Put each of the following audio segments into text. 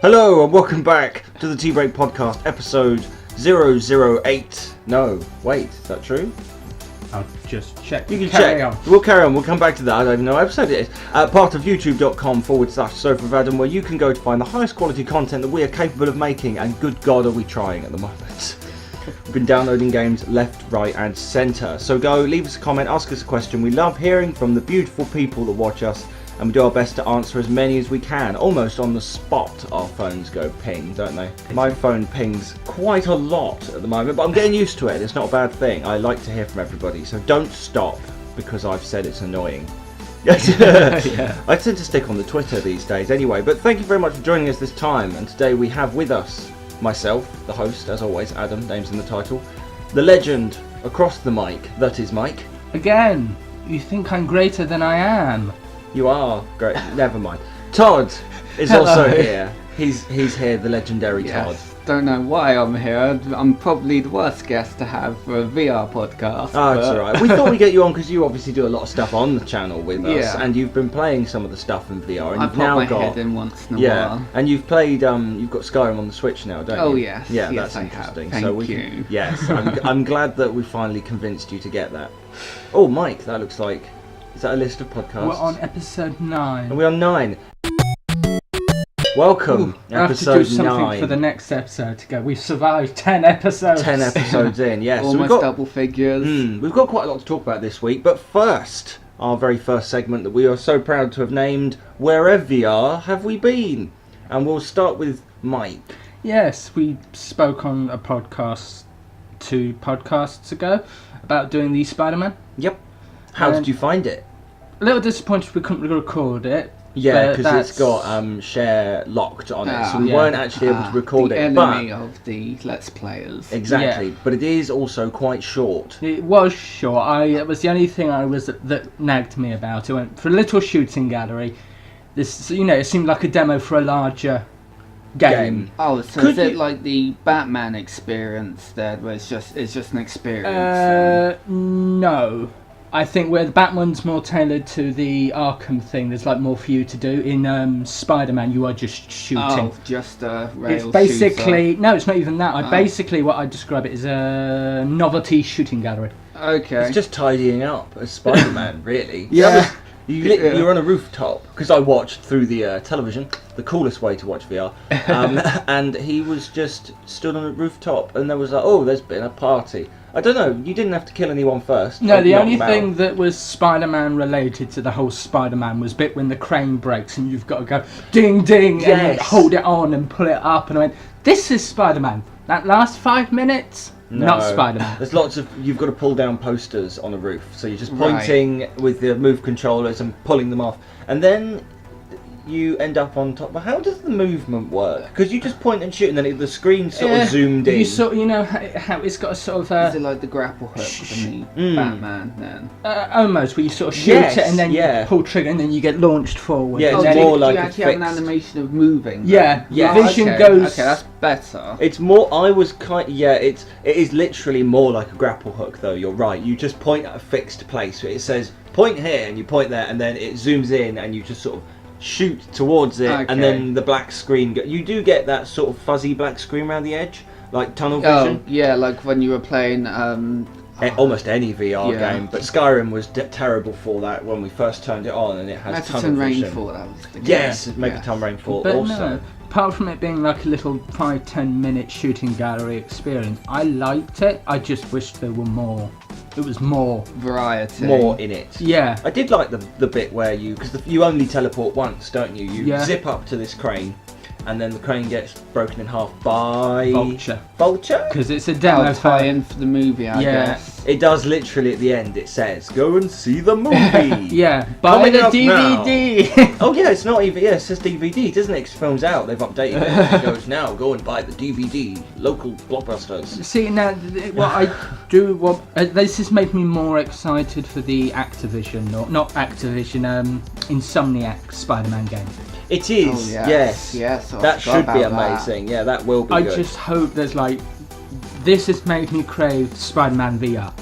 Hello and welcome back to the Tea Break Podcast, episode 008. No, wait, is that true? I'll just check. You can check. We'll carry on. We'll come back to that. I don't even know what episode it is. Part of youtube.com/Sofa of Adam, where you can go to find the highest quality content that we are capable of making, and good God, are we trying at the moment. We've been downloading games left, right and centre. So go, leave us a comment, ask us a question. We love hearing from the beautiful people that watch us, and we do our best to answer as many as we can. Almost on the spot, our phones go ping, don't they? My phone pings quite a lot at the moment, but I'm getting used to it. It's not a bad thing. I like to hear from everybody, so don't stop because I've said it's annoying. Yeah. I tend to stick on the Twitter these days anyway, but thank you very much for joining us this time. And today we have with us myself, the host, as always, Adam, name's in the title, the legend across the mic, that is Mike. Again, you think I'm greater than I am. You are great. Never mind. Todd is also here. He's here, the legendary Todd. Don't know why I'm here. I'm probably the worst guest to have for a VR podcast. Oh, it's alright. We thought we'd get you on because you obviously do a lot of stuff on the channel with us, and you've been playing some of the stuff in VR. And I you've now my got head in once in a while. And you've played. You've got Skyrim on the Switch now, don't you? Oh yes. Yeah, yes, that's interesting. Thank you. Yes, I'm glad that we finally convinced you to get that. Oh, Mike, that looks like. Is that a list of podcasts? We're on episode 9. Are we on 9? Welcome, I have episode to do something 9. for the next episode to go. We've survived 10 episodes. 10 episodes in, yes. Almost So double figures. We've got quite a lot to talk about this week, but first, our very first segment that we are so proud to have named, Wherever VR Have We Been? And we'll start with Mike. Yes, we spoke on a podcast 2 podcasts ago about doing the Spider-Man. Yep. How did you find it? A little disappointed we couldn't record it. Yeah, because it's got share locked on it, so we weren't actually able to record the it. enemy of the Let's Players. Exactly, Yeah. But it is also quite short. It was short. It was the only thing that nagged me about it. Went for a little shooting gallery. This, it seemed like a demo for a larger game. Oh, so is it like the Batman experience there, where it's just an experience? No. I think where the Batman's more tailored to the Arkham thing, there's like more for you to do. In Spider-Man, you are just shooting. Oh, just a rail It's basically shooter. no, it's not even that. Basically what I describe it as a novelty shooting gallery. Okay. It's just tidying up as Spider-Man, really. Yeah. You're on a rooftop, because I watched through the television, the coolest way to watch VR, and he was just stood on a rooftop, and there was like, oh, there's been a party. I don't know, you didn't have to kill anyone first. No, the only thing that was Spider-Man related to the whole Spider-Man was bit when the crane breaks and you've got to go ding ding and hold it on and pull it up, and I went, this is Spider-Man. That last 5 minutes, not Spider-Man. There's lots of, you've got to pull down posters on a roof, so you're just pointing with the move controllers and pulling them off, and then you end up on top. But how does the movement work? Because you just point and shoot, and then the screen sort of zoomed in. You know how it's got a sort of is it like the grapple hook from the Batman then? Almost, where you sort of shoot it and then you pull trigger and then you get launched forward. Yeah, Oh, it's more like you actually have an animation of moving? Yeah, yeah. Vision okay. goes. Okay, that's better. It's more. It is literally more like a grapple hook, though. You're right. You just point at a fixed place. It says point here, and you point there, and then it zooms in, and you just sort of shoot towards it, and then the black screen. You do get that sort of fuzzy black screen around the edge, like tunnel vision. Oh, yeah, like when you were playing. Almost any VR game, but Skyrim was terrible for that when we first turned it on, and it has tunnel vision. Rainfall, that was the game. Yes, Megaton Rainfall But also. no, apart from it being like a little 5-10 minute shooting gallery experience, I liked it. I just wished there were more. It was more variety, more in it. Yeah, I did like the bit where you only teleport once, don't you? You zip up to this crane, and then the crane gets broken in half by Vulture. Because it's a demo tie-in for the movie, I guess. It does literally at the end. It says, "Go and see the movie." Yeah, buy the DVD. Oh yeah, it's not even. Yeah, it says DVD, doesn't it? 'Cause film's out. They've updated it. It goes now. Go and buy the DVD. Local blockbusters. See now, what I do. This has made me more excited for the Activision, or not Activision, Insomniac Spider-Man game. It is. Oh, yes. That should be amazing. Yeah, that will be. I good. just hope there's this has made me crave Spider-Man VR.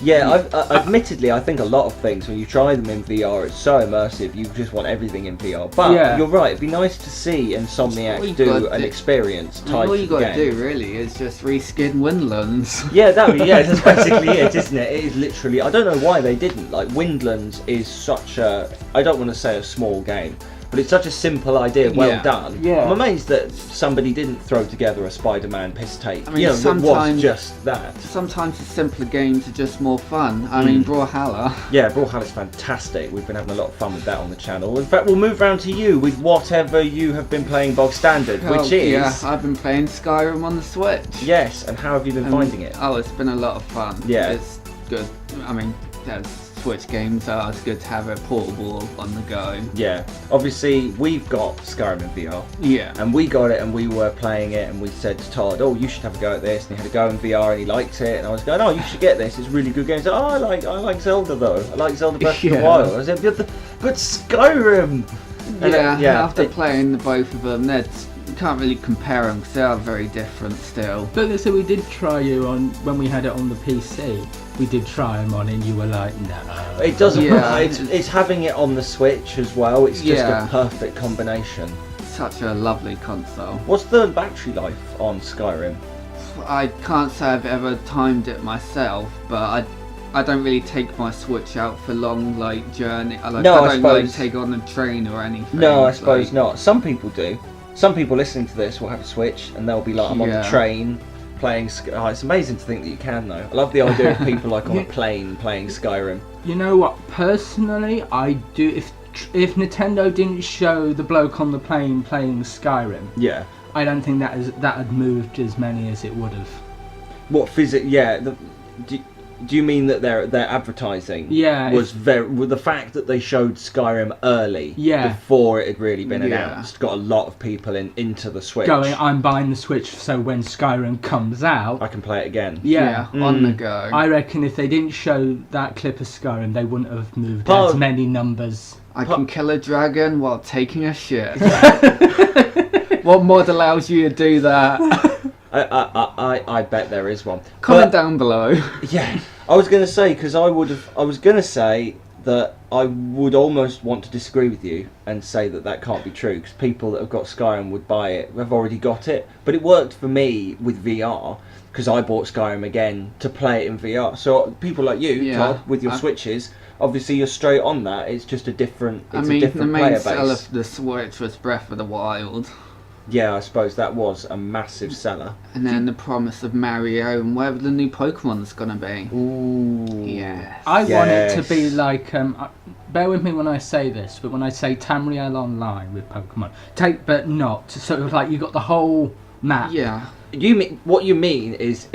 Yeah, admittedly, I think a lot of things, when you try them in VR, it's so immersive, you just want everything in VR. But Yeah. you're right, it'd be nice to see Insomniac do an experience tied all to you the got to game. do really is just reskin Windlands. Yeah, that's basically it, isn't it? It is literally, I don't know why they didn't. Like, Windlands is such a, I don't want to say a small game, but it's such a simple idea, well Yeah. done. Yeah. I'm amazed that somebody didn't throw together a Spider-Man piss tape. I mean, you know, that was sometimes- just that. Sometimes the simpler games are just more fun. I mean, Brawlhalla. Yeah, Brawlhalla's fantastic. We've been having a lot of fun with that on the channel. In fact, we'll move round to you with whatever you have been playing bog standard, which is... Yeah, I've been playing Skyrim on the Switch. Yes, and how have you been finding it? Oh, it's been a lot of fun. Yeah. It's good. I mean, Switch games are, it's good to have it portable on the go. Yeah, obviously we've got Skyrim in VR. Yeah. And we got it and we were playing it and we said to Todd, oh, you should have a go at this. And he had a go in VR and he liked it. And I was going, oh, you should get this. It's a really good game. He's like, oh, I like Zelda though. I like Zelda Breath of the Yeah. Wild. I said, but Skyrim! And After playing the both of them, you can't really compare them because they are very different still. But so we did try you on when we had it on the PC. We did try them on, and you were like, no. It doesn't. Yeah. It's having it on the Switch as well. It's just Yeah. a perfect combination. Such a lovely console. What's the battery life on Skyrim? I can't say I've ever timed it myself, but I don't really take my Switch out for long journey. I don't take it on a train or anything. No, I suppose not. Some people do. Some people listening to this will have a Switch and they'll be like, I'm on the Yeah. train playing. It's amazing to think that you can though. I love the idea of people like on a plane playing Skyrim. You know what? Personally, I do. If Nintendo didn't show the bloke on the plane playing Skyrim, Yeah. I don't think that had moved as many as it would have. What physics? Yeah. Do you mean that their advertising was with the fact that they showed Skyrim early before it had really been announced, got a lot of people into the Switch. Going, I'm buying the Switch so when Skyrim comes out, I can play it again. Yeah, on the go. I reckon if they didn't show that clip of Skyrim, they wouldn't have moved as many numbers. I can kill a dragon while taking a shit. What mod allows you to do that? I bet there is one. Comment down below. Yeah, I was going to say, because I was going to say that I would almost want to disagree with you and say that can't be true, because people that have got Skyrim would buy it, have already got it. But it worked for me with VR, because I bought Skyrim again to play it in VR. So people like you, Todd, with your Switches, obviously you're straight on that. It's just a different player base. The main seller for the Switch was Breath of the Wild. Yeah, I suppose that was a massive seller. And then the promise of Mario and whatever the new Pokemon's gonna be. Ooh. Yeah. I want it to be like, bear with me when I say this, but when I say Tamriel Online with Pokemon, but not. So it was like you got the whole map. Yeah. What you mean is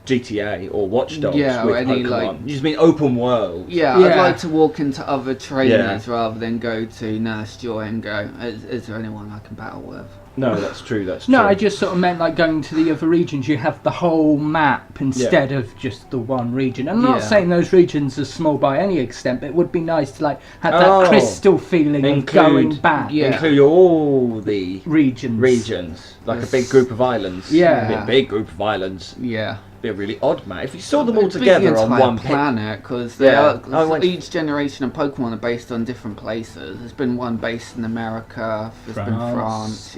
GTA or Watch Dogs Yeah, or with any, Pokemon. You just mean open world. Yeah, Yeah. I'd like to walk into other trainers rather than go to Nurse Joy and go, is there anyone I can battle with? No, that's true. That's No, true. I just sort of meant like going to the other regions. You have the whole map instead of just the one region. I'm not saying those regions are small by any extent, but it would be nice to like have that crystal feeling of going back. Include all the regions, like a big group of islands. Yeah. It'd be a big group of islands. Yeah. Be a really odd map if you saw them all together on one planet, because each generation of Pokemon are based on different places. There's been one based in America, there's been France,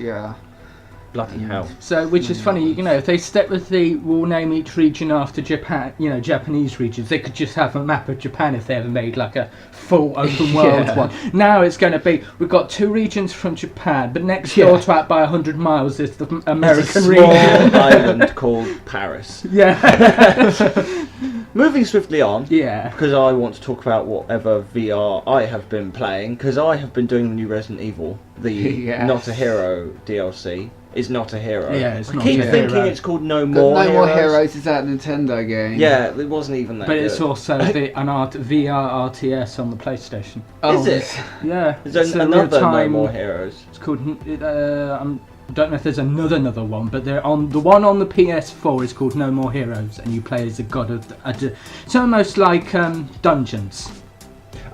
Bloody hell. So, which is funny, you know, if they step with we'll name each region after Japan, you know, Japanese regions, they could just have a map of Japan if they ever made like a full open world one. Now it's going to be, we've got 2 regions from Japan, but next door to it by 100 miles is the American small region. island called Paris. Yeah. Moving swiftly on, because I want to talk about whatever VR I have been playing, because I have been doing the new Resident Evil, the Not a Hero DLC. Is Not a Hero. Yeah, it's I not keep a thinking hero. It's called No More Heroes. No More Heroes is that Nintendo game. Yeah, it wasn't even that But good. it's also VR RTS on the PlayStation. Is it? Yeah. Is there another No More Heroes? It's called... I don't know if there's another one, but they're on the one on the PS4 is called No More Heroes, and you play as a god of... it's almost like Dungeons.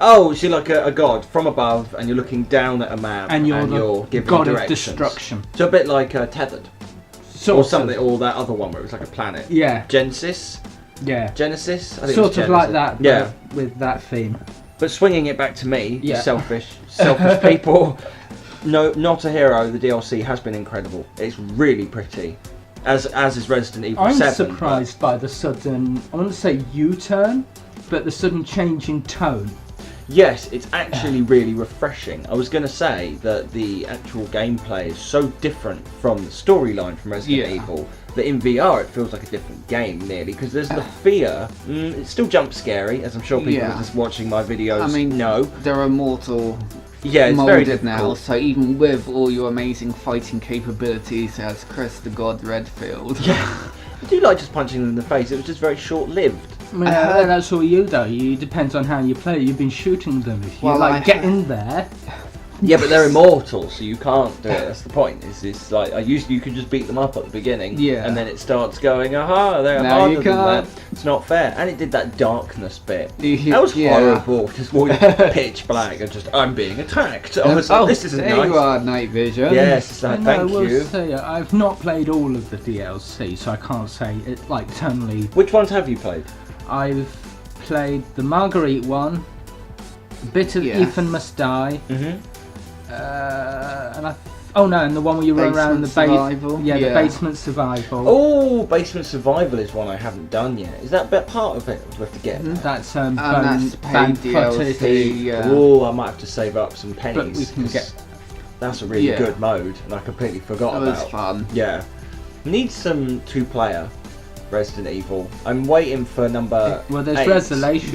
Oh, so you're like a god from above, and you're looking down at a map, and you're giving god directions. of destruction. So a bit like Tethered, or something, or that other one where it was like a planet. Yeah. Genesis. Yeah. Genesis? I think Sort it was of like Genesis. that, Yeah. with that theme. But swinging it back to me, Yeah. selfish people. No, Not a Hero. The DLC has been incredible. It's really pretty, as is Resident Evil I'm 7. surprised by the sudden, I want to say U-turn, but the sudden change in tone. Yes, it's actually really refreshing. I was going to say that the actual gameplay is so different from the storyline from Resident Evil that in VR it feels like a different game nearly, because there's the fear. It's still jump scary, as I'm sure people just watching my videos know. They're immortal. Yeah, it's very molded now, difficult. so even with all your amazing fighting capabilities as Chris the God Redfield. Yeah, I do like just punching them in the face. It was just very short-lived. Yeah, that's all you do. It depends on how you play. You've been shooting them. If you get in there. Yeah, but they're immortal, so you can't do it. That's the point. It's like you could just beat them up at the beginning, and then it starts going, aha, they're harder than that. It's not fair. And it did that darkness bit. That was horrible. Just walking pitch black and just, I'm being attacked. I was like, this isn't there nice. You are, Night Vision. Yes, it's like, thank you. Say, I've not played all of the DLC, so I can't say it like totally. Which ones have you played? I've played the Marguerite one, a bit of Ethan Must Die. And the one where you run around the survival. the basement survival. Oh, basement survival is one I haven't done yet. Is that bit part of it? We have to get. That's that's paid DLC. Oh, I might have to save up some pennies. But we can get. That's a really good mode, and I completely forgot about. That was fun. Yeah, need some 2-player Resident Evil. I'm waiting for number. Well, there's 8.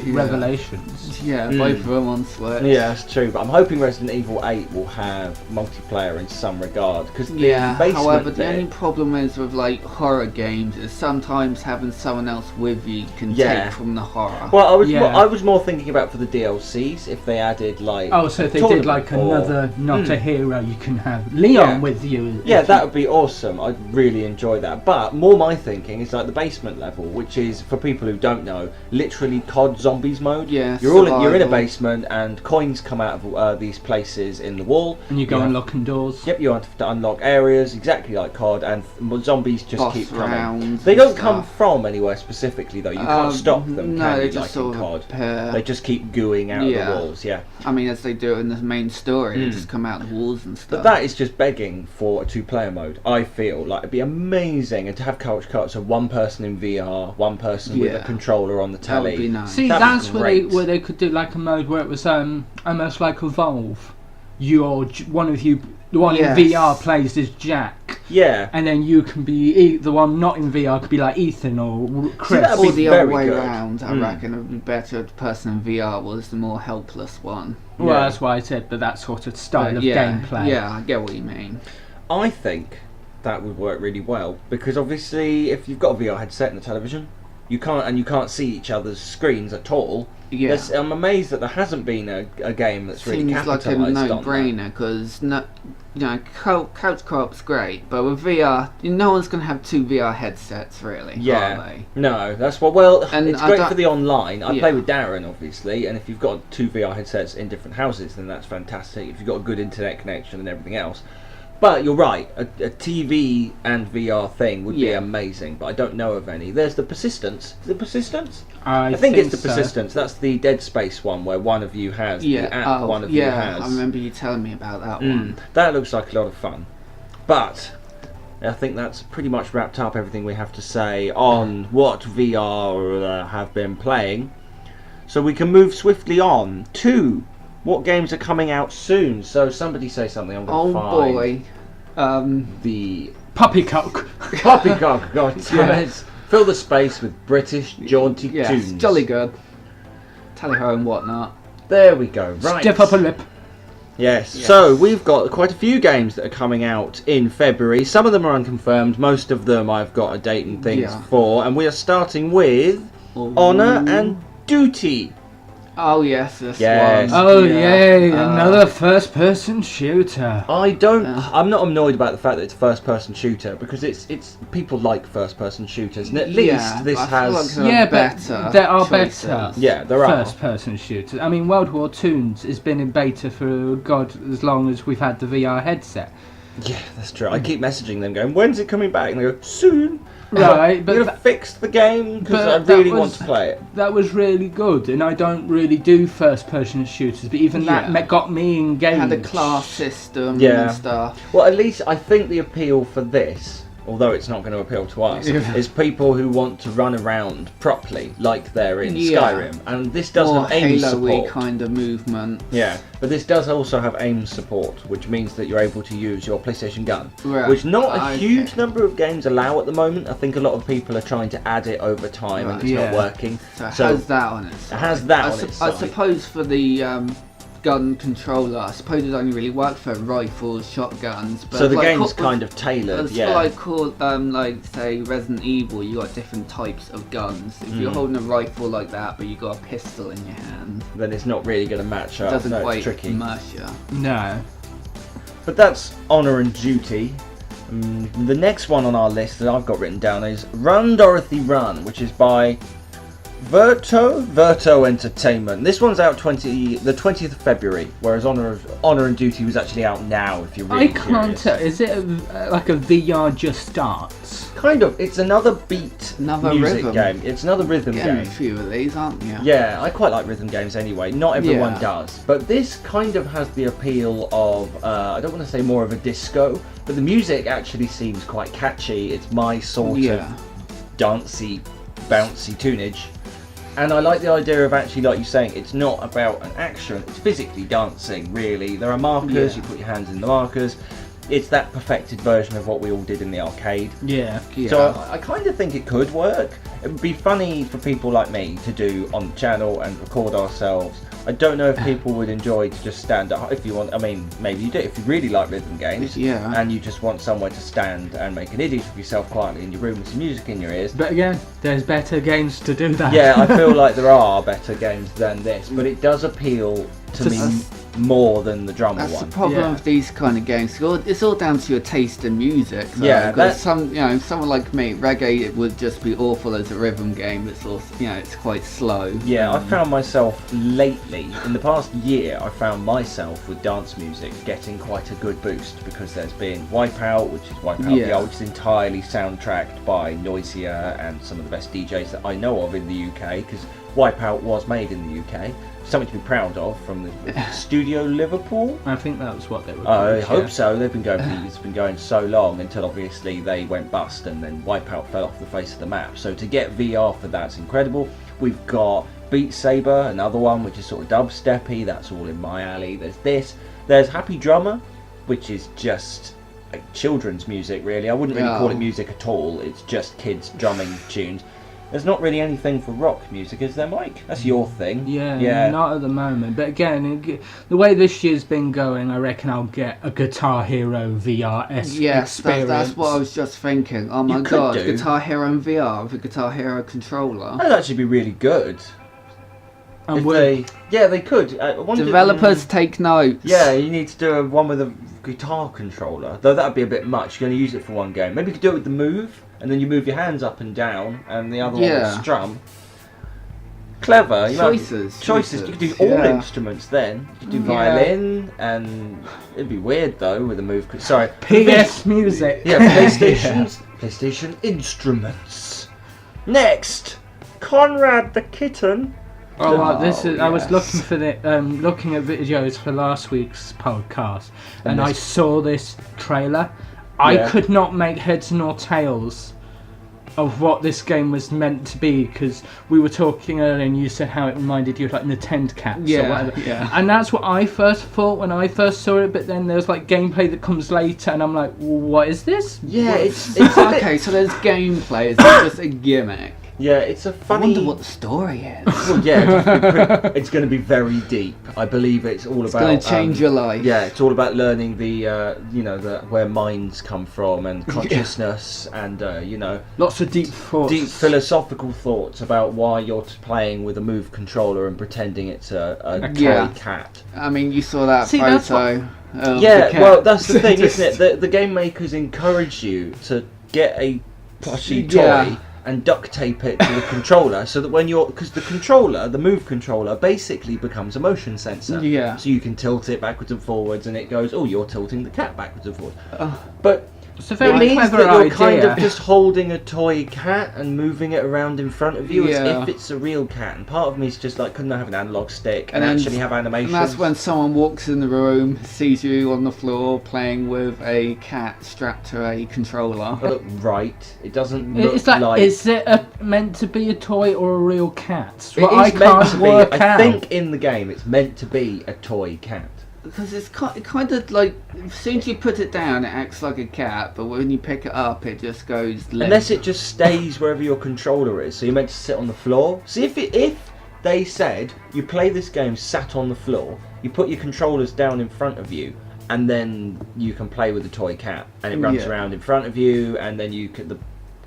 Revelations. Yeah, both of them on Switch. Yeah, that's true. But I'm hoping Resident Evil 8 will have multiplayer in some regard. Because however, the only problem is with like horror games is sometimes having someone else with you can take from the horror. Well, I was more thinking about for the DLCs if they added like. Oh, so if they did like another Not a Hero, you can have Leon with you. Yeah, that would be awesome. I'd really enjoy that. But more my thinking is like the basement level, which is, for people who don't know, literally COD Zombies mode. Yeah, you're in a basement and coins come out of these places in the wall. And you go unlocking doors. Yep, you have to unlock areas exactly like COD, and zombies just keep coming. They don't come from anywhere specifically though. You can't stop them. No, they like just sort in of COD. They just keep gooing out of the walls. Yeah. I mean, as they do in the main story, they just come out the walls and stuff. But that is just begging for a 2-player mode. I feel like it'd be amazing, and to have couch cuts of one person in VR, one person with a controller on the telly. That would be nice. See, that's where they could do like a mode where it was almost like Evolve. The one in VR plays as Jack. Yeah. And then you can be the one not in VR could be like Ethan or Chris. Or the other way around. I reckon it would be better if the person in VR was the more helpless one. Well, that's why I said, but that sort of style of gameplay. Yeah, I get what you mean. I think that would work really well, because obviously if you've got a VR headset and a television, you can't see each other's screens at all. Yeah. I'm amazed that there hasn't been a game that's really capitalised on that. Seems like a no-brainer, because couch co-op's great, but with VR, no one's going to have 2 VR headsets, really. Yeah. Are they? No, that's what. Well, and it's great for the online. I play with Darren, obviously, and if you've got 2 VR headsets in different houses, then that's fantastic. If you've got a good internet connection and everything else. But you're right, a TV and VR thing would be amazing, but I don't know of any. There's the Persistence. Is it Persistence? I think it's the Persistence. That's the Dead Space one where one of you has the app, one of you has. I remember you telling me about that one. That looks like a lot of fun. But I think that's pretty much wrapped up everything we have to say on what VR have been playing. So we can move swiftly on to what games are coming out soon. So somebody say something. I'm going to find the Poppycock. Poppycock. God damn it! Fill the space with British jaunty tunes. Jolly good. Tally ho and whatnot. There we go. Right. Stiff upper lip. Yes. So we've got quite a few games that are coming out in February. Some of them are unconfirmed. Most of them I've got a date and things for. And we are starting with Honour and Duty. Oh yes, this Yes. one. Oh yay, another first-person shooter. I'm not annoyed about the fact that it's a first-person shooter, because it's people like first-person shooters, and at least this has. But there are choices. better. Yeah, there are first-person shooters. I mean, World War II's has been in beta for as long as we've had the VR headset. Yeah, that's true. I keep messaging them going, when's it coming back? And they go, soon. Right, but you're gonna fix the game because I but that really want was- to play it. that was really good, and I don't really do first-person shooters, but even Yeah. that got me engaged. Had a class system Yeah. and stuff. Well, at least I think the appeal for this, although it's not going to appeal to us, Yeah. is people who want to run around properly like they're in Yeah. Skyrim. And this does More have aim Halo-y support. kind of movement. Yeah, but this does also have aim support, which means that you're able to use your PlayStation gun, Right. which not a Okay. huge number of games allow at the moment. I think a lot of people are trying to add it over time, and Right. it's not Yeah. working. So it So has that on its side. it has that I on its I side. suppose for the gun controller, I suppose it only really worked for rifles, shotguns. But So the like, game's kind of tailored, It's yeah. like say Resident Evil, you got different types of guns. If you're Mm. holding a rifle like that, but you got a pistol in your hand, Then it's not really going to match it up. doesn't No, quite it's tricky. immerse you. No. But that's Honour and Duty. The next one on our list that I've got written down is Run Dorothy Run, which is by Verto Entertainment. This one's out the 20th of February, whereas Honour and Duty was actually out now. If you're really I can't curious. tell. Is it like a VR just starts? Kind of. It's another beat Another music rhythm. game. It's another rhythm Getting game. a few of these, aren't you? Yeah, I quite like rhythm games anyway. Not everyone Yeah. does. But this kind of has the appeal of, I don't want to say more of a disco, but the music actually seems quite catchy. It's my sort Yeah. of dancey, bouncy tunage. And I like the idea of actually, like you're saying, it's not about an action, it's physically dancing, really. There are markers, Yeah. you put your hands in the markers. It's that perfected version of what we all did in the arcade. Yeah. Yeah. So I kind of think it could work. It would be funny for people like me to do on the channel and record ourselves. I don't know if people would enjoy to just stand up. If you want, I mean, maybe you do. If you really like rhythm games, Yeah. and you just want somewhere to stand and make an idiot of yourself quietly in your room with some music in your ears. But again, there's better games to do that. Yeah, I feel like there are better games than this, but it does appeal to me more than the drummer That's one. the problem Yeah. with these kind of games. It's all down to your taste in music. Though, Yeah, because someone like me, reggae it would just be awful as a rhythm game. It's also, it's quite slow. Yeah, I found myself lately, in the past year, I found myself with dance music getting quite a good boost because there's been Wipeout, which is Wipeout Yeah. VR, which is entirely soundtracked by Noisia and some of the best DJs that I know of in the UK, because Wipeout was made in the UK. Something to be proud of from the Studio Liverpool. I think that was what they were. I called, hope yeah. so. They've been going. It's been going so long until obviously they went bust, and then Wipeout fell off the face of the map. So to get VR for that's incredible. We've got Beat Saber, another one which is sort of dubsteppy. That's all in my alley. There's this. There's Happy Drummer, which is just like children's music. Really, I wouldn't really call it music at all. It's just kids drumming tunes. There's not really anything for rock music, is there, Mike? That's your thing. Yeah, not at the moment. But again, the way this year's been going, I reckon I'll get a Guitar Hero VR-esque Yes, experience. that's what I was just thinking. Oh my You could god, do. Guitar Hero in VR with a Guitar Hero controller. That'd actually be really good. And If we're- they could. I wonder- Developers take notes. Yeah, you need to do one with a guitar controller. Though that'd be a bit much. You're going to use it for one game. Maybe you could do it with the Move, and then you move your hands up and down, and the other one Yeah. will strum. Clever. You might- Choices. You could do all Yeah. instruments then. You could do Yeah. violin, and it'd be weird though with a Move. Sorry. PS Music. Yeah, PlayStation's PlayStation instruments. Next, Conrad the Kitten. Oh, well, this is. I was yes. looking for looking at videos for last week's podcast, and I this- saw this trailer. I Yeah. could not make heads nor tails of what this game was meant to be, because we were talking earlier, and you said how it reminded you of like Nintendo Cats or Yeah, whatever. yeah. And that's what I first thought when I first saw it. But then there's like gameplay that comes later, and I'm like, what is this? Yeah, it's a bit- Okay, so there's gameplay. It's not just a gimmick. Yeah, it's a I funny. wonder what the story is. Well, yeah, it's going to be very deep. I believe it's all It's about. going to change your life. Yeah, it's all about learning the where minds come from and consciousness and Lots of deep thoughts. deep philosophical thoughts about why you're playing with a Move controller and pretending it's a toy Yeah. cat. I mean, you saw that See, that's photo. Of Yeah, the cat. well, that's the thing, isn't it? The game makers encourage you to get a plushy toy Yeah. and duct tape it to the controller, so that when because the Move controller, basically becomes a motion sensor. Yeah. So you can tilt it backwards and forwards, and it goes, oh, you're tilting the cat backwards and forwards. Oh. But It's a very means clever that you're idea. kind of just holding a toy cat and moving it around in front of you as Yeah. if it's a real cat. And part of me is just like, couldn't I have an analog stick and then- actually have animation? And that's when someone walks in the room, sees you on the floor playing with a cat strapped to a controller. Look right. It doesn't look It's like, like. is it meant to be a toy or a real cat? It's It what is I meant can't to work be. out. I think in the game it's meant to be a toy cat. Because it's kind of like, as soon as you put it down, it acts like a cat, but when you pick it up, it just goes limp. Unless it just stays wherever your controller is, so you're meant to sit on the floor. See, if they said you play this game sat on the floor, you put your controllers down in front of you, and then you can play with the toy cat, and it runs around in front of you, and then the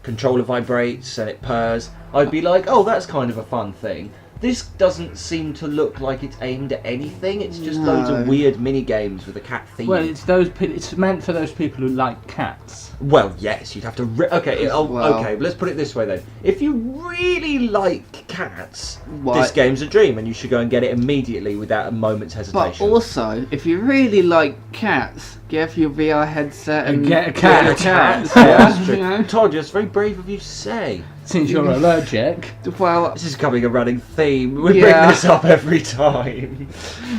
controller vibrates and it purrs. I'd be like, oh, that's kind of a fun thing. This doesn't seem to look like it's aimed at anything. It's just loads of weird mini games with a cat theme. Well, it's meant for those people who like cats. Well, yes, you'd have to. Okay, okay. Let's put it this way then. If you really like cats, this game's a dream, and you should go and get it immediately without a moment's hesitation. But also, if you really like cats, get your VR headset and get a cat. Get a cat. Yeah, Yeah, that's true. you know. Todd, it's very brave of you to say. Since you're allergic. Well, This is becoming a running theme. We bring this up every time.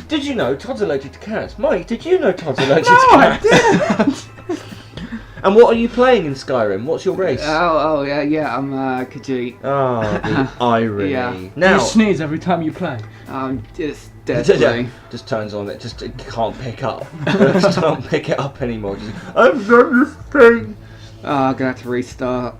Did you know Todd's allergic to cats? Mike, did you know Todd's allergic to cats? I didn't. And what are you playing in Skyrim? What's your race? yeah, I'm Khajiit. Oh, the irony. Yeah. Do Now, you sneeze every time you play? It's deadly. just turns on. It can't pick up. Just can't pick it up anymore. I've got this thing. Oh, I'm gonna have to restart.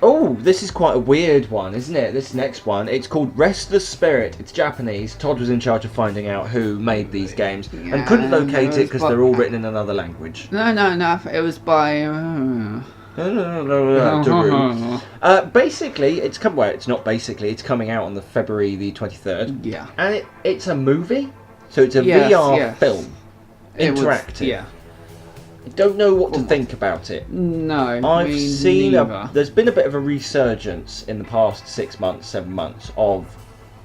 Oh, this is quite a weird one, isn't it? This next one. It's called Restless Spirit. It's Japanese. Todd was in charge of finding out who made these games and couldn't locate it because they're all written in another language. No. It was by. Basically, it's come. Well, it's not basically. It's coming out on the February the 23rd. Yeah. And it's a movie, so it's a VR film, interactive. Yeah. I don't know what to think about it. No. I've seen neither. there's been a bit of a resurgence in the past 6 months, 7 months of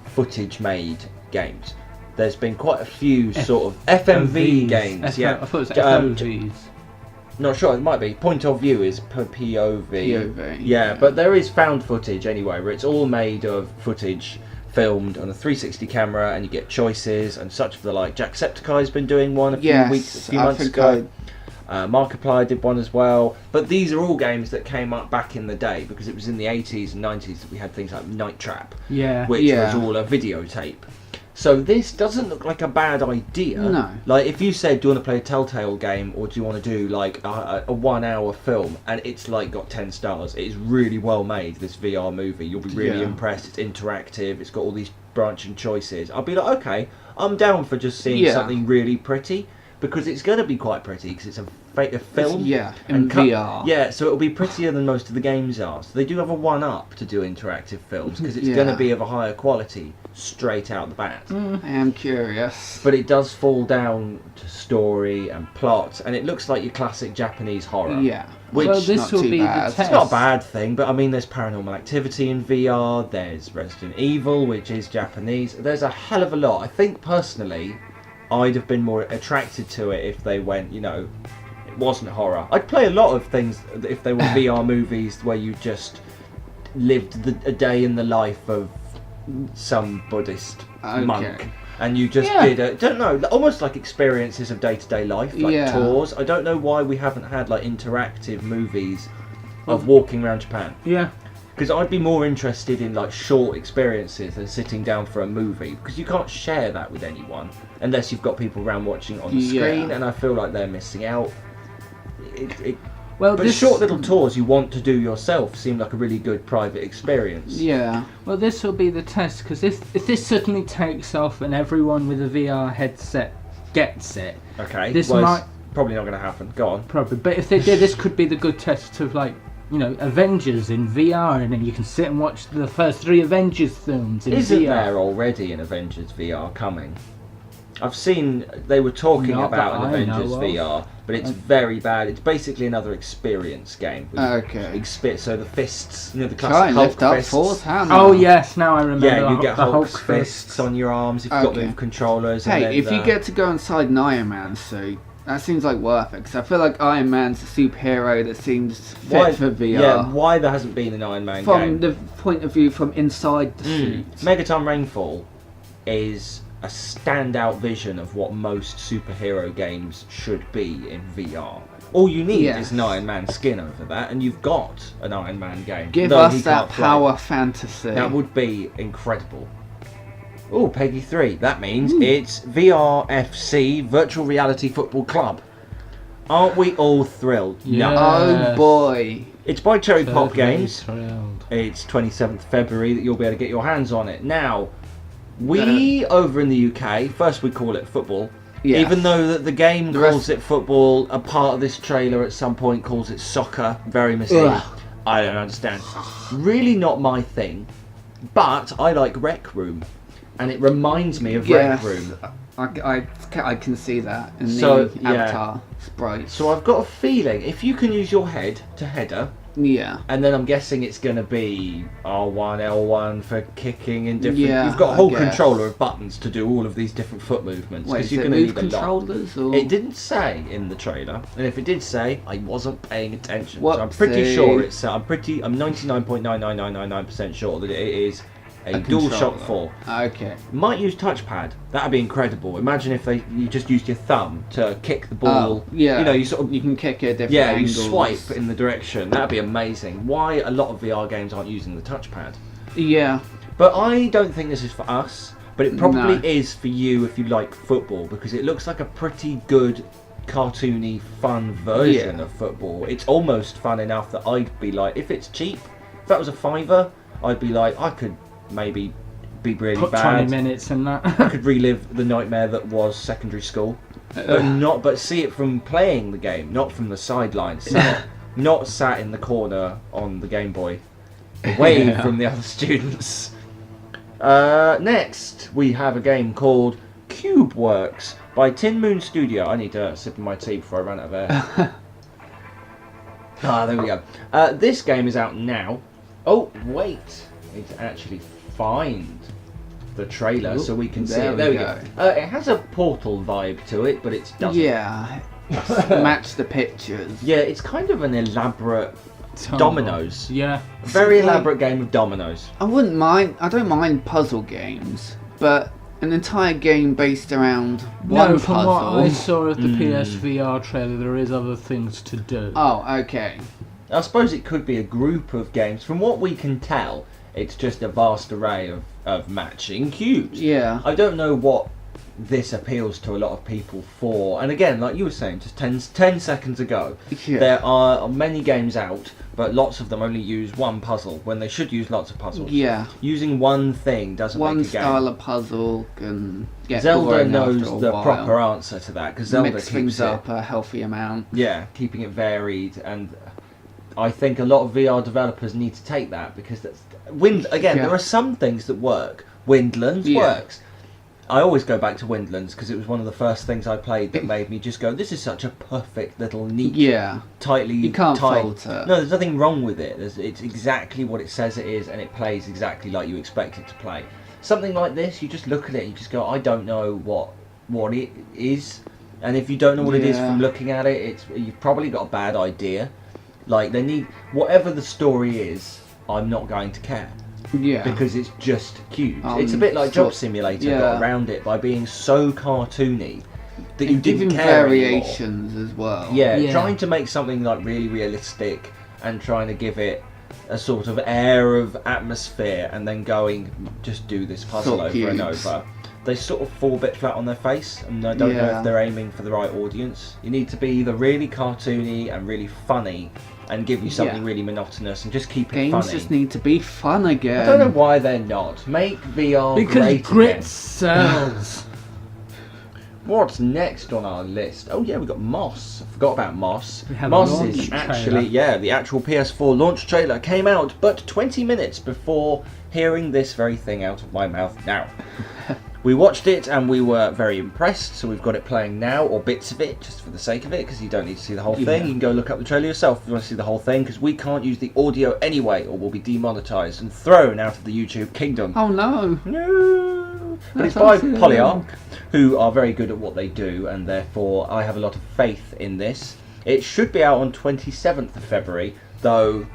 footage-made games. There's been quite a few sort of FMV games. I thought it was FOVs. Not sure, it might be. Point of view is POV. POV. Yeah, but there is found footage anyway, where it's all made of footage filmed on a 360 camera, and you get choices and such of the like. Jacksepticeye's been doing one a few months ago. Markiplier did one as well, but these are all games that came up back in the day because it was in the 80s and 90s that we had things like Night Trap, which was all a videotape. So this doesn't look like a bad idea. No. Like if you said, do you want to play a Telltale game or do you want to do like a 1 hour film and it's like got 10 stars, it is really well made, this VR movie. You'll be really impressed. It's interactive. It's got all these branching choices. I'll be like, okay, I'm down for just seeing something really pretty. Because it's going to be quite pretty, because it's a film. In VR. Yeah, so it'll be prettier than most of the games are. So they do have a one-up to do interactive films, because it's going to be of a higher quality straight out the bat. I am curious. But it does fall down to story and plot, and it looks like your classic Japanese horror. Yeah. Which well, this will be the test. It's not a bad thing, but I mean, there's Paranormal Activity in VR, there's Resident Evil, which is Japanese. There's a hell of a lot. I think, personally, I'd have been more attracted to it if they went, it wasn't horror. I'd play a lot of things if they were VR movies where you just lived a day in the life of some Buddhist monk. And you just did, almost like experiences of day-to-day life, like tours. I don't know why we haven't had like interactive movies of walking around Japan. Yeah. Because I'd be more interested in like short experiences than sitting down for a movie, because you can't share that with anyone unless you've got people around watching on the screen, and I feel like they're missing out. But short little tours you want to do yourself seem like a really good private experience. Yeah. Well, this will be the test, because if this suddenly takes off and everyone with a VR headset gets it, okay, this might probably not going to happen. Go on. Probably, but if they did, this could be the good test of like. Avengers in VR, and then you can sit and watch the first 3 Avengers films in VR. Isn't there already an Avengers VR coming? I've seen they were talking about an Avengers VR, but it's very bad. It's basically another experience game. Okay. So the fists, the classic Hulk fists. Oh yes, now I remember. Yeah, you get Hulk's fists on your arms if you've got the controllers. Hey, if you get to go inside an Iron Man suit, That seems like worth it, because I feel like Iron Man's a superhero that seems fit for VR. Yeah, why there hasn't been an Iron Man game? From the point of view from inside the suit. Megaton Rainfall is a standout vision of what most superhero games should be in VR. All you need is an Iron Man skin over that, and you've got an Iron Man game. Give us that power fantasy. That would be incredible. Oh, Peggy 3. That means it's VRFC, Virtual Reality Football Club. Aren't we all thrilled? Yes. Oh boy. It's by Cherry Pop Games. Thrilled. It's 27th February that you'll be able to get your hands on it. Now, we over in the UK, first we call it football. Yes. Even though that the game calls it football, a part of this trailer at some point calls it soccer. Very misleading. I don't understand. Really not my thing. But I like Rec Room. And it reminds me of Rec Room. I can see that in So, the avatar sprite. So I've got a feeling if you can use your head to header, and then I'm guessing it's going to be R1, L1 for kicking and different. Yeah, you've got a whole controller of buttons to do all of these different foot movements. Wait, you're going to need controllers? Or? It didn't say in the trailer, and if it did say, I wasn't paying attention. What? So I'm pretty sure it's. I'm 99.9999% sure that it is a DualShock 4. Okay. Might use touchpad. That'd be incredible. Imagine if you just used your thumb to kick the ball. Yeah. You know, you can kick it different you angles. swipe in the direction. That'd be amazing. Why a lot of VR games aren't using the touchpad? Yeah. But I don't think this is for us. But it probably is for you if you like football, because it looks like a pretty good cartoony, fun version of football. It's almost fun enough that I'd be like, if it's cheap, if that was a $5, I'd be like, I could maybe be really Put bad. 20 minutes in that. I could relive the nightmare that was secondary school, but see it from playing the game, not from the sidelines. Not sat in the corner on the Game Boy, away from the other students. Next, we have a game called CubeWorks by Tin Moon Studio. I need to sip of my tea before I run out of air. There we go. This game is out now. Oh, wait. I need to actually find the trailer so we can see it. There we go. It has a Portal vibe to it, but it doesn't. Yeah. Match the pictures. Yeah, it's kind of an elaborate dominoes. Yeah. Very elaborate game of dominoes. I don't mind puzzle games, but an entire game based around one puzzle. From what I saw of the PSVR trailer, there is other things to do. Oh, okay. I suppose it could be a group of games. From what we can tell, it's just a vast array of matching cubes. Yeah. I don't know what this appeals to a lot of people for. And again, like you were saying just 10 seconds ago, there are many games out, but lots of them only use one puzzle when they should use lots of puzzles. Yeah. Using one thing doesn't make a game. One style of puzzle can get Zelda knows the while. proper answer to that, because Zelda Mix keeps things up a healthy amount. Yeah, keeping it varied, and I think a lot of VR developers need to take that, because that's there are some things that work. Windlands works. I always go back to Windlands because it was one of the first things I played that made me just go, this is such a perfect little neat, tightly you can't fault it. No, there's nothing wrong with it. It's exactly what it says it is, and it plays exactly like you expect it to play. Something like this, you just look at it and you just go, I don't know what it is, and if you don't know what it is from looking at it, you've probably got a bad idea. Like, they need whatever the story is. I'm not going to care. Yeah. Because it's just cubes. It's a bit like Job Simulator got around it by being so cartoony that you didn't care variations anymore. As well. Yeah, trying to make something like really realistic and trying to give it a sort of air of atmosphere, and then going, just do this puzzle over and over. They sort of fall a bit flat on their face, and I don't know if they're aiming for the right audience. You need to be either really cartoony and really funny, and give you something really monotonous, and just keep it funny. Games just need to be fun again. I don't know why they're not. Make VR great grit again. sells. What's next on our list? Oh yeah, we got Moss. I forgot about Moss. Moss is actually the actual PS4 launch trailer came out, but 20 minutes before hearing this very thing out of my mouth now. We watched it and we were very impressed, so we've got it playing now, or bits of it, just for the sake of it, because you don't need to see the whole thing. You can go look up the trailer yourself if you want to see the whole thing, because we can't use the audio anyway, or we'll be demonetized and thrown out of the YouTube kingdom. Oh no! No! But it's by Polyarc, who are very good at what they do, and therefore I have a lot of faith in this. It should be out on 27th of February, though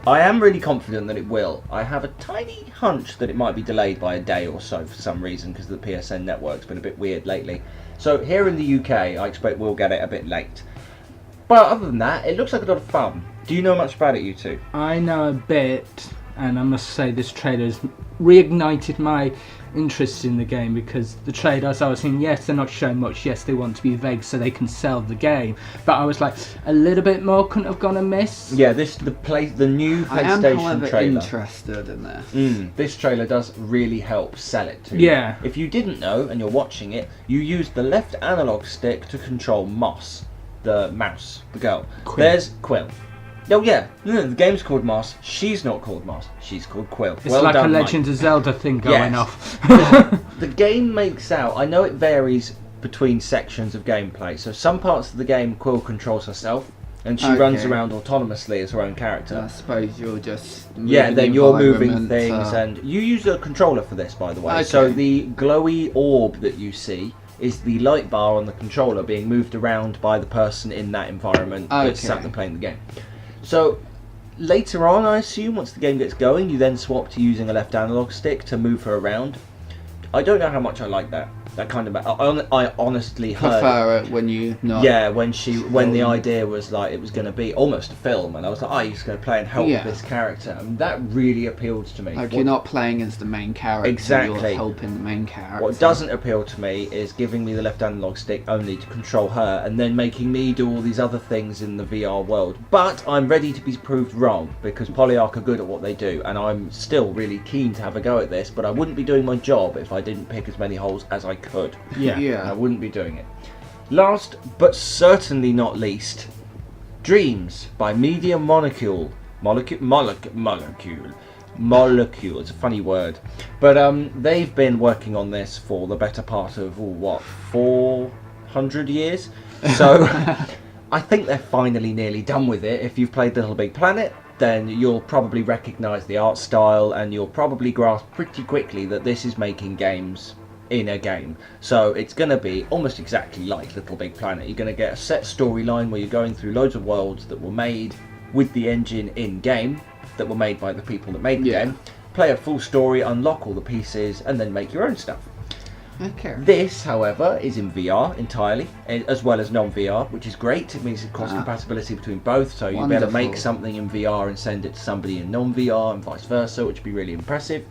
I am really confident that it will. I have a tiny hunch that it might be delayed by a day or so for some reason, because the PSN network's been a bit weird lately. So here in the UK, I expect we'll get it a bit late. But other than that, it looks like a lot of fun. Do you know much about it, you two? I know a bit, and I must say this trailer has reignited my interest in the game, because the trailers I was seeing, yes, they're not showing much, yes, they want to be vague so they can sell the game, but I was like, a little bit more couldn't have gone amiss. Yeah, the new PlayStation I am, however, trailer. interested in this. This trailer does really help sell it to you. Yeah. If you didn't know and you're watching it, you use the left analog stick to control Moss, the mouse, the girl. Quill. There's Quill. Oh yeah, the game's called Moss. She's not called Moss. She's called Quill. It's like done, a Legend of Zelda thing going Yes. off. The game makes out, I know it varies between sections of gameplay, so some parts of the game Quill controls herself and she runs around autonomously as her own character. I suppose you're just Then you're moving environment, things, and you use a controller for this, by the way. Okay. So the glowy orb that you see is the light bar on the controller being moved around by the person in that environment that's sat there playing the game. So later on, I assume, once the game gets going, you then swap to using a left analog stick to move her around. I don't know how much I like that. That kind of, I honestly prefer it when you not. Yeah, when the idea was like it was going to be almost a film, and I was like, oh, you're just going to play and help this character, and that really appealed to me. Like, you're not playing as the main character. Exactly. You're helping the main character. What doesn't appeal to me is giving me the left analog stick only to control her, and then making me do all these other things in the VR world. But I'm ready to be proved wrong, because Polyarc are good at what they do, and I'm still really keen to have a go at this. But I wouldn't be doing my job if I didn't pick as many holes as I could. I wouldn't be doing it. Last but certainly not least, Dreams by Media Molecule. Molecule. It's a funny word. But they've been working on this for the better part of 400 years. So I think they're finally nearly done with it. If you've played Little Big Planet, then you'll probably recognise the art style, and you'll probably grasp pretty quickly that this is making games in a game. So it's going to be almost exactly like Little Big Planet. You're going to get a set storyline where you're going through loads of worlds that were made with the engine in game, that were made by the people that made the game. Play a full story, unlock all the pieces, and then make your own stuff. Okay. This, however, is in VR entirely, as well as non-VR, which is great. It means cross compatibility between both, so you'll be able to make something in VR and send it to somebody in non-VR, and vice versa, which would be really impressive.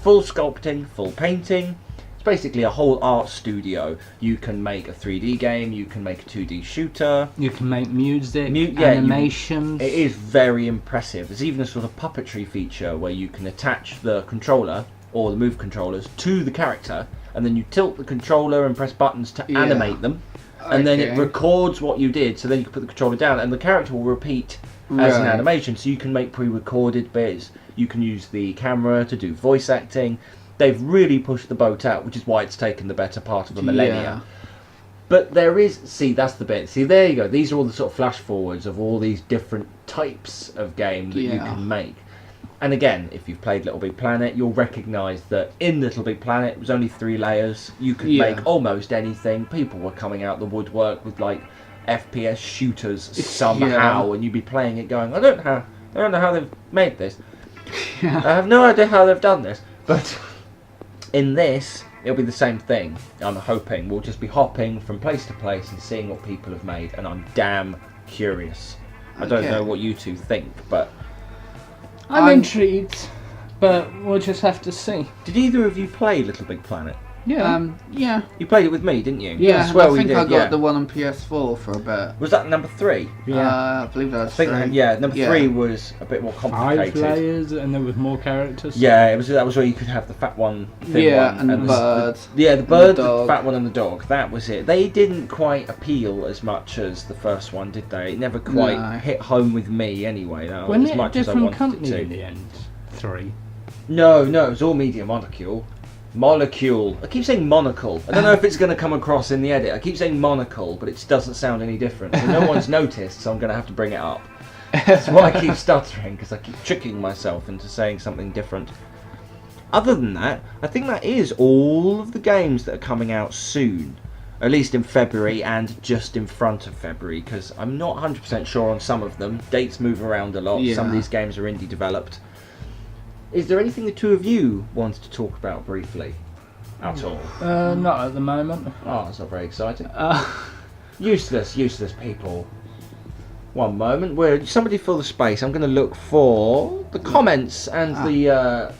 Full sculpting, full painting. Basically a whole art studio. You can make a 3D game, you can make a 2D shooter, you can make music, animations. It is very impressive. There's even a sort of puppetry feature where you can attach the controller or the move controllers to the character, and then you tilt the controller and press buttons to animate them, and then it records what you did, so then you can put the controller down and the character will repeat as an animation. So you can make pre-recorded bits, you can use the camera to do voice acting. They've really pushed the boat out, which is why it's taken the better part of a millennia. But there is, that's the bit. See, there you go. These are all the sort of flash forwards of all these different types of game that you can make. And again, if you've played Little Big Planet, you'll recognise that in Little Big Planet, it was only 3 layers. You could make almost anything. People were coming out the woodwork with like FPS shooters somehow, and you'd be playing it going, I don't know how they've made this. I have no idea how they've done this. But in this, it'll be the same thing. I'm hoping we'll just be hopping from place to place and seeing what people have made, and I'm damn curious. I don't know what you two think, but I'm intrigued, but we'll just have to see. Did either of you play Little Big Planet? Yeah. You played it with me, didn't you? Yeah, I swear we think did. I got the one on PS4 for a bit. Was that number 3? I believe that's 3. Number 3 was a bit more 5 complicated. layers, and there was more characters. Yeah, that was where you could have the fat one, thin one, and the bird. The bird, the the fat one, and the dog. That was it. They didn't quite appeal as much as the first one, did they? It never quite hit home with me, anyway. No, Wasn't as it a much as I different wanted company it to. in the end? 3. No, it was all Media Molecule. Molecule. I keep saying monocle. I don't know if it's going to come across in the edit. I keep saying monocle, but it doesn't sound any different. So no one's noticed, so I'm going to have to bring it up. That's why I keep stuttering, because I keep tricking myself into saying something different. other than that, I think that is all of the games that are coming out soon. At least in February and just in front of February, because I'm not 100% sure on some of them. Dates move around a lot. Yeah. Some of these games are indie developed. Is there anything the two of you want to talk about briefly at all? Not at the moment. Oh, that's not very exciting. Useless people. One moment. Where somebody fill the space. I'm going to look for the comments and the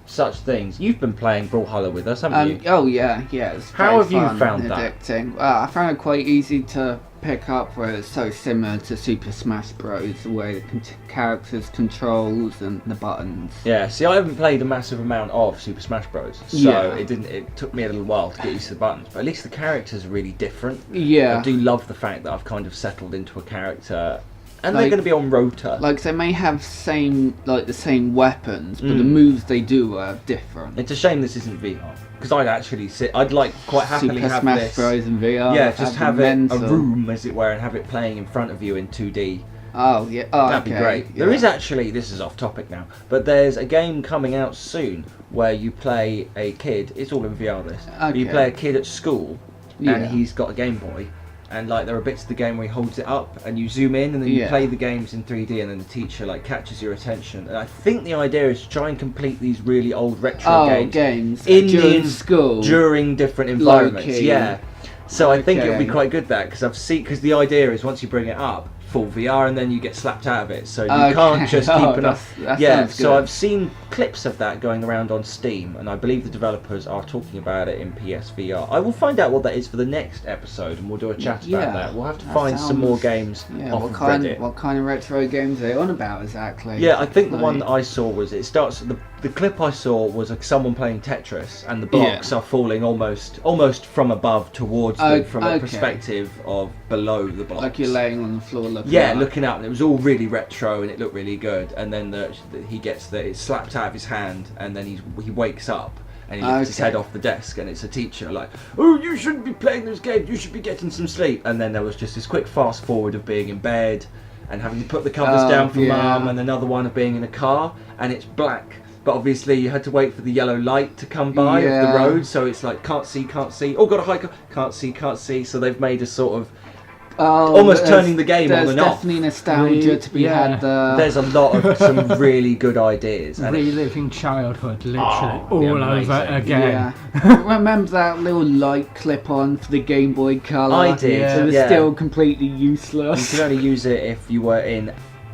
such things. You've been playing Brawlhalla with us, haven't you? Oh yeah. It's How have you fun found and that? addicting. I found it quite easy to pick up, where it's so similar to Super Smash Bros. The way the characters controls and the buttons. Yeah. See, I haven't played a massive amount of Super Smash Bros. So Yeah. it took me a little while to get used to the buttons. But at least the characters are really different. Yeah. I do love the fact that I've kind of settled into a character. And Like- they're going to be on rota. Like, they may have the same weapons, but the moves they do are different. It's a shame this isn't VR, because I'd like quite happily Super have Smash this. Bros. And VR. Yeah, just have it a mental. room, as it were, and have it playing in front of you in 2D. Oh yeah. Oh, That'd be okay. great. Yeah. There is actually, this is off topic now, but there's a game coming out soon where you play a kid. It's all in VR. This. You Okay. play a kid at school, Yeah. and he's got a Game Boy. And like there are bits of the game where he holds it up and you zoom in and then you Yeah. play the games in 3D and then the teacher like catches your attention. And I think the idea is to try and complete these really old retro games in during the school. during different environments. Low-key. Yeah. So I think it'll be Okay. quite good that because the idea is once you bring it up full VR and then you get slapped out of it. So you can't just keep enough. That Yeah. sounds So good. I've seen clips of that going around on Steam, and I believe the developers are talking about it in PSVR. I will find out what that is for the next episode, and we'll do a chat Yeah, about that. We'll have to that find some more sounds- games Yeah, off what of kind? Reddit. What kind of retro games are they on about exactly? Yeah, I think the Like- one that I saw was it starts. The clip I saw was like someone playing Tetris, and the blocks are falling almost from above towards them from a okay. perspective of below the blocks. Like you're laying on the floor looking. Yeah, up. looking up, and it was all really retro, and it looked really good. And then it's slapped out of his hand, and then he wakes up. And he lifts his Okay. head off the desk, and it's a teacher like, "Oh, you shouldn't be playing those games. You should be getting some sleep." And then there was just this quick fast forward of being in bed, and having to put the covers down for yeah. mum, and another one of being in a car, and it's black. But obviously you had to wait for the yellow light to come by of the Yeah. road, so it's like can't see. Oh, got a hike. Can't see. So they've made a sort of almost turning the game on and off. There's definitely nostalgia to be Yeah. had there. There's a lot of some really good ideas. And Reliving childhood, literally, Oh, all amazing. over again. Yeah. Remember that little light clip on for the Game Boy Color? I did, It was yeah. still completely you useless. could only use it if you were in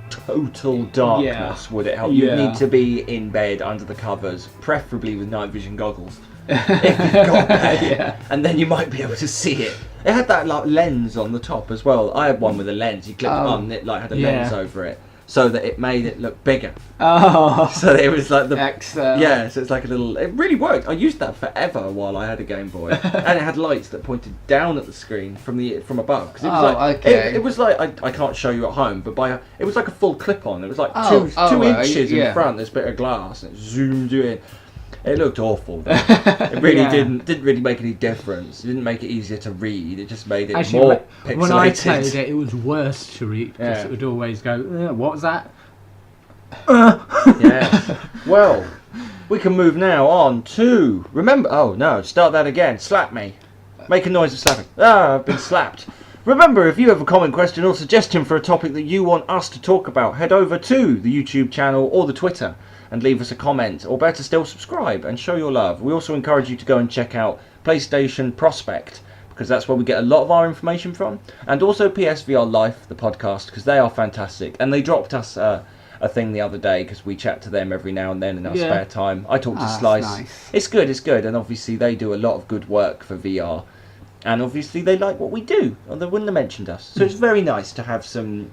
total darkness. Would it help? You'd Yeah. need to be in bed under the covers, preferably with night vision goggles. If you've got that. Yeah. And then you might be able to see it. It had that like lens on the top as well. I had one with a lens. You clipped it on, and it like had a lens over it, so that it made it look bigger. Oh, So it was like the Excel. yeah. So it's like a little. It really worked. I used that forever while I had a Game Boy, and it had lights that pointed down at the screen from above. Because it was Oh, like okay. it was like I can't show you at home, but it was like a full clip on. It was like Oh, two right, inches yeah. in front. This bit of glass, and it zoomed you in. It looked awful. Though. It really Yeah. didn't really make any difference. It didn't make it easier to read. It just made it Actually, more when I pixelated. played it, it was worse to read because Yeah. it would always go, "What was that?" Yeah. Well, we can move now on to remember. Oh no! Start that again. Slap me. Make a noise of slapping. Ah, I've been slapped. Remember, if you have a comment, question, or suggestion for a topic that you want us to talk about, head over to the YouTube channel or the Twitter and leave us a comment, or better still, subscribe and show your love. We also encourage you to go and check out PlayStation Prospect, because that's where we get a lot of our information from, and also PSVR Life, the podcast, because they are fantastic, and they dropped us a thing the other day because we chat to them every now and then in our spare time. I talk to that's Slice. nice. It's good, and obviously they do a lot of good work for VR, and obviously they like what we do, or they wouldn't have mentioned us. So it's very nice to have some,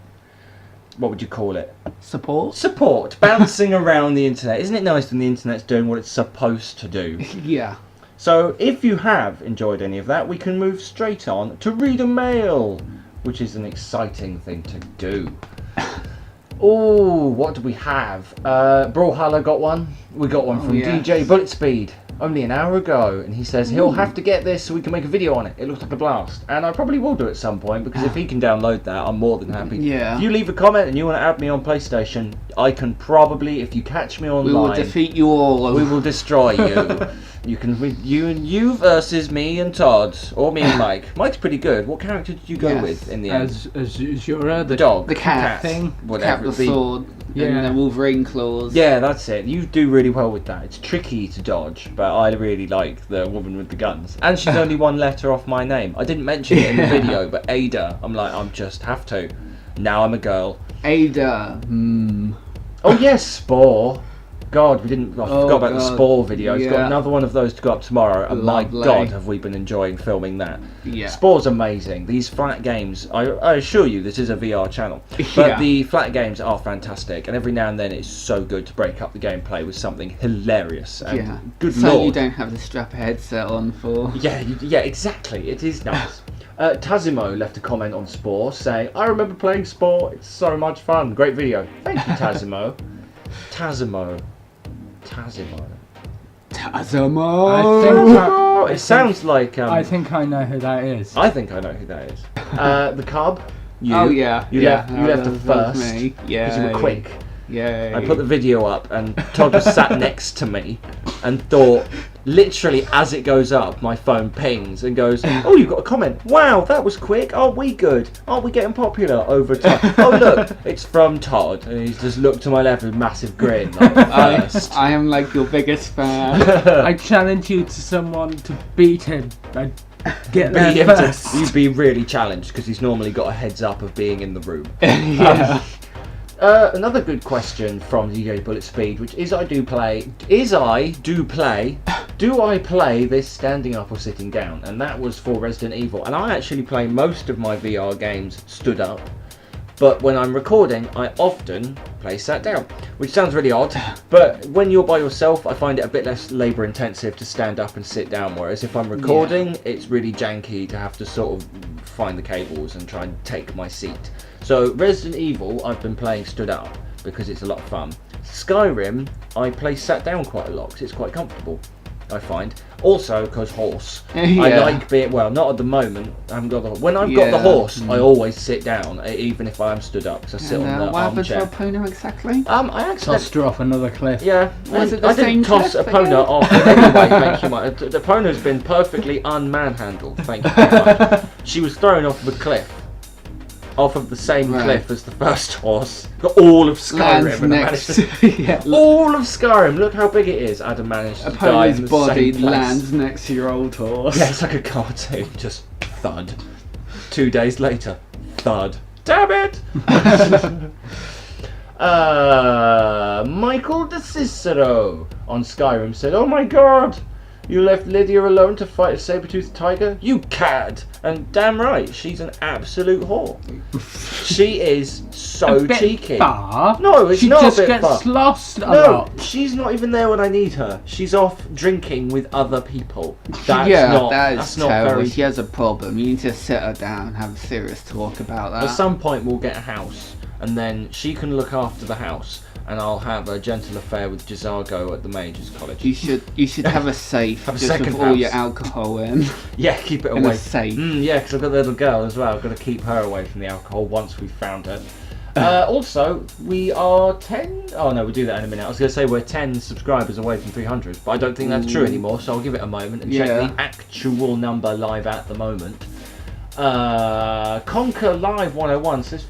what would you call it? Support. Bouncing around the internet. Isn't it nice when the internet's doing what it's supposed to do? Yeah. So if you have enjoyed any of that, we can move straight on to reader mail, which is an exciting thing to do. Oh, what do we have? Brawlhalla got one. We got one from yeah. DJ Bullet Speed. only an hour ago, and he says he'll have to get this so we can make a video on it. It looks like a blast, and I probably will do it at some point, because if he can download that, I'm more than happy. Yeah. If you leave a comment and you want to add me on PlayStation, I can probably, if you catch me online, we will defeat you all. We will destroy you. You can you versus me and Todd, or me and Mike. Mike's pretty good. What character did you go with in the end? As your the dog, the cat thing, whatever. Cat, the sword, and the Wolverine claws. Yeah, that's it. You do really well with that. It's tricky to dodge, but I really like the woman with the guns. And she's only one letter off my name. I didn't mention it in the video, but Ada. I'm like, I just have to. Now I'm a girl. Ada. Oh yes, Spore. God, I forgot about the Spore video. He's got another one of those to go up tomorrow, and my God, have we been enjoying filming that. Yeah. Spore's amazing. These flat games, I assure you, this is a VR channel, but the flat games are fantastic, and every now and then it's so good to break up the gameplay with something hilarious. And good so lord. You don't have to strap a headset on for... Yeah, exactly. It is nice. Tazimo left a comment on Spore saying, I remember playing Spore, it's so much fun. Great video. Thank you, Tazimo. Tazimo. It sounds like. I think I know who that is. I think I know who that is. The Cub. You. Oh yeah. You left the first. Me. Yeah. Because you were quick. Yeah. I put the video up, and Todd was sat next to me, and thought, literally as it goes up, my phone pings and goes, "Oh, you've got a comment! Wow, that was quick! Aren't we good? Aren't we getting popular over time?" Oh look, it's from Todd, and he's just looked to my left with a massive grin. Like, I am like your biggest fan. I challenge you to someone to beat him. And get there first. You'd be really challenged because he's normally got a heads up of being in the room. Yeah. Another good question from DJ Bullet Speed, which is do I play this standing up or sitting down? And that was for Resident Evil. And I actually play most of my VR games stood up, but when I'm recording, I often play sat down, which sounds really odd, but when you're by yourself, I find it a bit less labour intensive to stand up and sit down, whereas if I'm recording, it's really janky to have to sort of find the cables and try and take my seat. So Resident Evil, I've been playing stood up because it's a lot of fun. Skyrim, I play sat down quite a lot because it's quite comfortable, I find. Also, because horse. I like being, well, not at the moment. I haven't got the. When I've got the horse, I always sit down, even if I am stood up, because I sit on the what happened armchair. to Epona exactly? I actually tossed her off another cliff. Yeah, Was it the I didn't same toss cliff Epona off anyway. Thank you much. Epona's been perfectly unmanhandled. Thank you very much. She was thrown off the cliff. Off of the same cliff as the first horse. Got all of Skyrim. And all of Skyrim. Look how big it is. Adam managed to die in the body same place. lands next to your old horse. Yeah, it's like a cartoon. Just thud. 2 days later, thud. Damn it! Michael De Cicero on Skyrim said, "Oh my God, you left Lydia alone to fight a saber-toothed tiger? You cad!" And damn right, she's an absolute whore. She is so a bit cheeky. Far. No, it's she not just a bit gets far. lost a No, lot. she's not even there when I need her. She's off drinking with other people. That's that's not terrible. very. She has a problem. You need to sit her down and have a serious talk about that. At some point, we'll get a house, and then she can look after the house, and I'll have a gentle affair with Jazago at the Majors College. You should have a safe Have a just second with all house. your alcohol in. Yeah, keep it In a away. safe. Yeah, because I've got the little girl as well. I've got to keep her away from the alcohol once we've found her. Also, we are 10... Oh no, we'll do that in a minute. I was going to say we're 10 subscribers away from 300, but I don't think that's true anymore, so I'll give it a moment and check the actual number live at the moment. Conquer Live 101 says,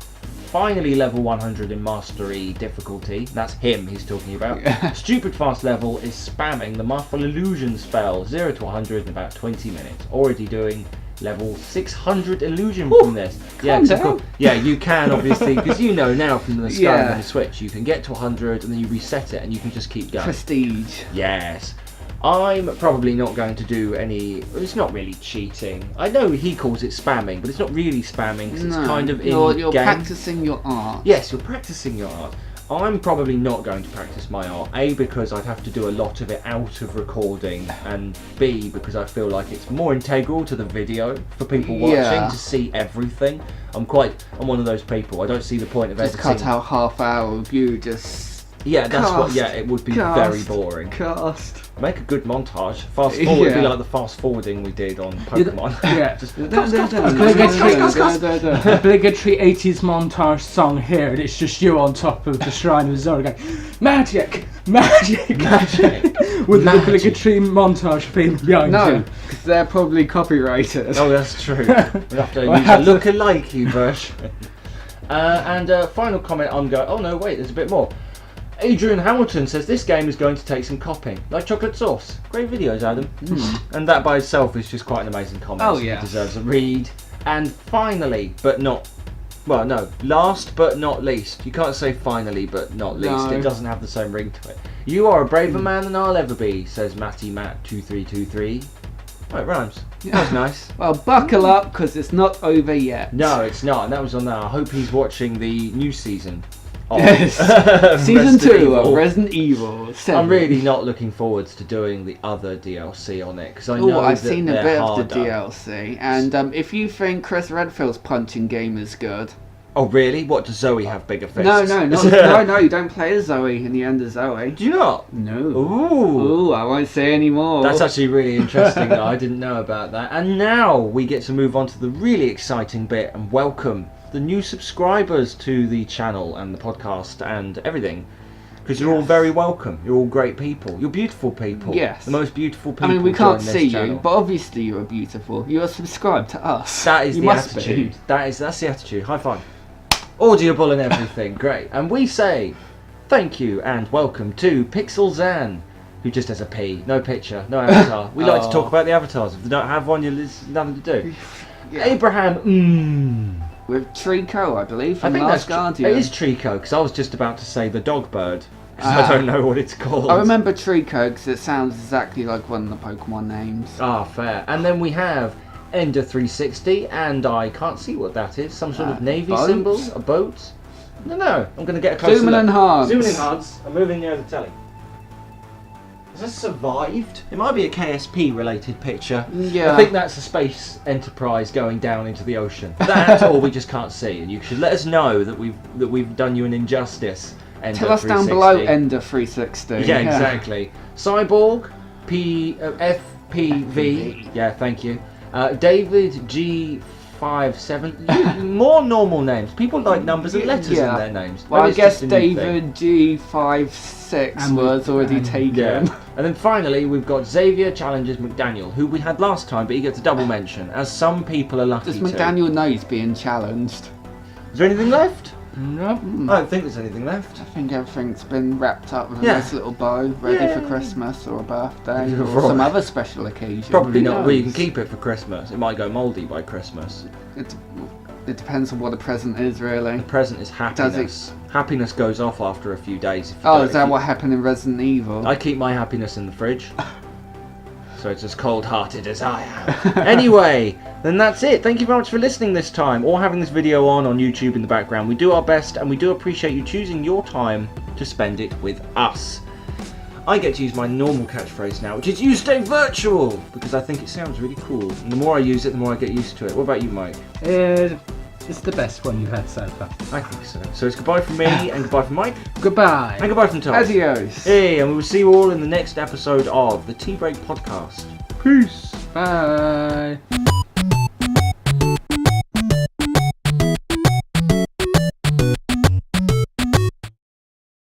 finally level 100 in mastery difficulty. That's him he's talking about. Stupid fast level is spamming the Marvel Illusion spell 0 to 100 in about 20 minutes. Already doing level 600 illusion from this. Yeah, you can obviously, because you know now from the Skyrim and the Switch, you can get to 100 and then you reset it and you can just keep going. Prestige. Yes. I'm probably not going to do any. It's not really cheating. I know he calls it spamming, but it's not really spamming because it's kind of in You're game. practicing your art. Yes, you're practicing your art. I'm probably not going to practice my art. A, because I'd have to do a lot of it out of recording, and B, because I feel like it's more integral to the video for people watching to see everything. I'm one of those people. I don't see the point of just editing. cut out half hour of you just Yeah, that's what. Cast. Yeah, it would be Cast. very boring. Cast. Make a good montage. Fast forward would be Yeah. like the fast forwarding we did on Pokemon. Yeah. Just Obligatory 80s montage song here, and it's just you on top of the Shrine of Zora going, magic, magic, Magic. with the Magic. obligatory montage theme behind No, you. because they're probably copyrighted. Oh, that's true. We have to use a look-alike version. And final comment, I'm going. Oh no, wait, there's a bit more. Adrian Hamilton says this game is going to take some copying, like chocolate sauce. Great videos, Adam. And that by itself is just quite an amazing comment. Oh, yeah. It deserves a read. And finally, but not. Well, no, last but not least. You can't say finally but not least. No. It doesn't have the same ring to it. You are a braver man than I'll ever be, says Matty Matt 2323. Oh, it rhymes. That's nice. Well, buckle up, because it's not over yet. No, it's not. And that was on there. I hope he's watching the new season. Of Yes. Season Resident 2 Evil. of Resident Evil 7. I'm really not looking forward to doing the other DLC on it because I know Oh, I've that seen a they're bit harder. of the DLC, and if you think Chris Redfield's punching game is good, Oh, really? What, does Zoe have bigger fists? no, you don't play as Zoe in the end of Zoe. Do you not? No. Ooh. I won't say any more. That's actually really interesting. Though. I didn't know about that. And now we get to move on to the really exciting bit and welcome the new subscribers to the channel and the podcast and everything. Because you're all very welcome. You're all great people. You're beautiful people. Yes. The most beautiful people. I mean, we can't join this see channel. you, but obviously you are beautiful. You are subscribed to us. That is you the must attitude. Be. That's the attitude. High five. Audible and everything. Great. And we say thank you and welcome to Pixel Zan, who just has a P, no picture, no avatar. We like to talk about the avatars. If they don't have one, there's nothing to do. Yeah. Abraham. With Trico, I believe, I from think Last that's Guardian. It is Trico because I was just about to say the dog bird because Ah. I don't know what it's called. I remember Trico because it sounds exactly like one of the Pokemon names. Ah, fair. And then we have Ender 360, and I can't see what that is. Some sort of navy boat? symbol, a boat. No. I'm going to get a closer Zoom and look. enhance. Zoom and enhance. I'm moving near the telly. Has this survived? It might be a KSP related picture. Yeah. I think that's a space enterprise going down into the ocean. That or we just can't see. And you should let us know that we've done you an injustice. Ender Tell us down 360. below Ender 360. Yeah, exactly. Cyborg, FPV. Yeah, thank you. David G57. More normal names. People like numbers and letters in their names. Well, Maybe I it's guess just a new thing. David G56 And was already and- taken. Yeah. And then finally, we've got Xavier Challenges McDaniel, who we had last time, but he gets a double mention, as some people are lucky Does to. McDaniel know he's being challenged? Is there anything left? Nope. I don't think there's anything left. I think everything's been wrapped up with a Yeah. nice little bow, ready for Yeah. Christmas or a birthday Yeah, or right. some other special occasion. Probably Who not. Well, you can knows? keep it for Christmas. It might go mouldy by Christmas. It depends on what the present is, really. The present is happiness. Happiness goes off after a few days. If you Oh, don't- is that if you- what happened in Resident Evil? I keep my happiness in the fridge. So it's as cold-hearted as I am. Anyway, then that's it. Thank you very much for listening this time, or having this video on YouTube in the background. We do our best, and we do appreciate you choosing your time to spend it with us. I get to use my normal catchphrase now, which is "You stay virtual," because I think it sounds really cool. And the more I use it, the more I get used to it. What about you, Mike? It's the best one you've had so far. I think so. So it's goodbye from me, and goodbye from Mike, Goodbye. and goodbye from Tom. Adios. Hey, and we will see you all in the next episode of the Tea Break Podcast. Peace. Bye.